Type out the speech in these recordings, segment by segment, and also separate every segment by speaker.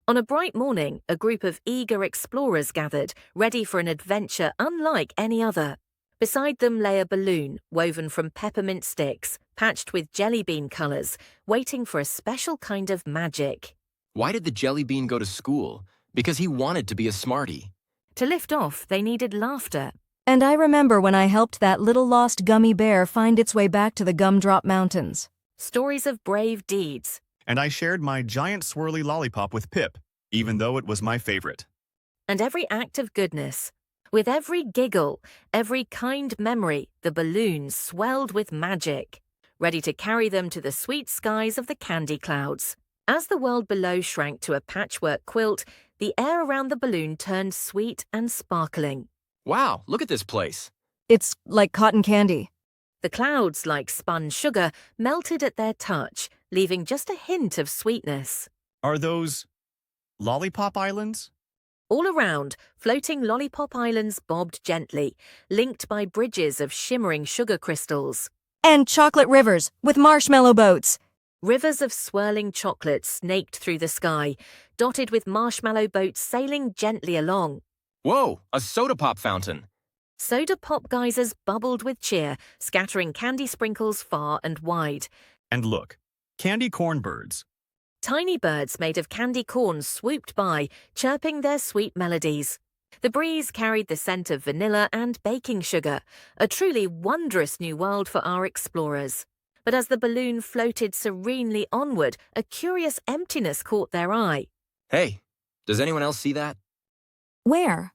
Speaker 1: On a bright morning, a group of eager explorers gathered, ready for an adventure unlike any other. Beside them lay a balloon woven from peppermint sticks, patched with jelly bean colors, waiting for a special kind of magic.
Speaker 2: Why did the jelly bean go to school? Because he wanted to be a smarty.
Speaker 1: To lift off, they needed laughter.
Speaker 3: And I remember when I helped that little lost gummy bear find its way back to the Gumdrop Mountains.
Speaker 1: Stories of brave deeds.
Speaker 4: And I shared my giant swirly lollipop with Pip, even though it was my favorite.
Speaker 1: And every act of goodness. With every giggle, every kind memory, the balloon swelled with magic, ready to carry them to the sweet skies of the candy clouds. As the world below shrank to a patchwork quilt, the air around the balloon turned sweet and sparkling.
Speaker 2: Wow, look at this place.
Speaker 3: It's like cotton candy.
Speaker 1: The clouds, like spun sugar, melted at their touch, leaving just a hint of sweetness.
Speaker 4: Are those lollipop islands?
Speaker 1: All around, floating lollipop islands bobbed gently, linked by bridges of shimmering sugar crystals.
Speaker 3: And chocolate rivers with marshmallow boats.
Speaker 1: Rivers of swirling chocolate snaked through the sky, dotted with marshmallow boats sailing gently along.
Speaker 2: Whoa, a soda pop fountain.
Speaker 1: Soda pop geysers bubbled with cheer, scattering candy sprinkles far and wide.
Speaker 4: And look, candy corn birds.
Speaker 1: Tiny birds made of candy corn swooped by, chirping their sweet melodies. The breeze carried the scent of vanilla and baking sugar, a truly wondrous new world for our explorers. But as the balloon floated serenely onward, a curious emptiness caught their eye.
Speaker 2: Hey, does anyone else see that?
Speaker 3: Where?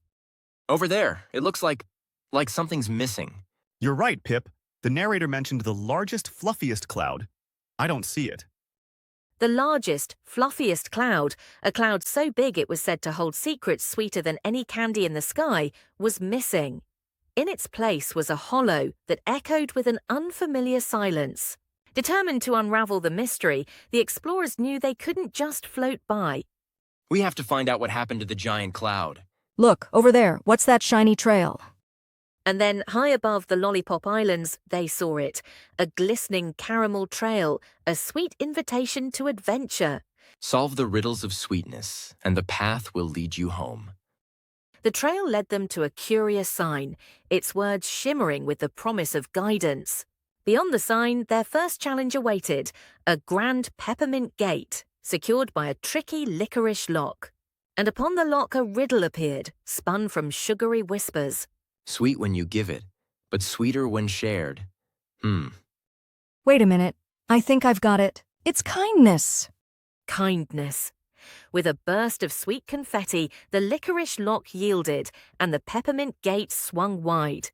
Speaker 2: Over there, it looks like something's missing.
Speaker 4: You're right, Pip. The narrator mentioned the largest, fluffiest cloud. I don't see it.
Speaker 1: The largest, fluffiest cloud, a cloud so big it was said to hold secrets sweeter than any candy in the sky, was missing. In its place was a hollow that echoed with an unfamiliar silence. Determined to unravel the mystery, the explorers knew they couldn't just float by.
Speaker 2: We have to find out what happened to the giant cloud.
Speaker 3: Look, over there. What's that shiny trail?
Speaker 1: And then, high above the Lollipop Islands, they saw it, a glistening caramel trail, a sweet invitation to adventure.
Speaker 2: Solve the riddles of sweetness, and the path will lead you home.
Speaker 1: The trail led them to a curious sign, its words shimmering with the promise of guidance. Beyond the sign, their first challenge awaited, a grand peppermint gate, secured by a tricky licorice lock. And upon the lock a riddle appeared, spun from sugary whispers.
Speaker 2: Sweet when you give it, but sweeter when shared.
Speaker 3: Wait a minute. I think I've got it. It's kindness.
Speaker 1: Kindness. With a burst of sweet confetti, the licorice lock yielded, and the peppermint gate swung wide.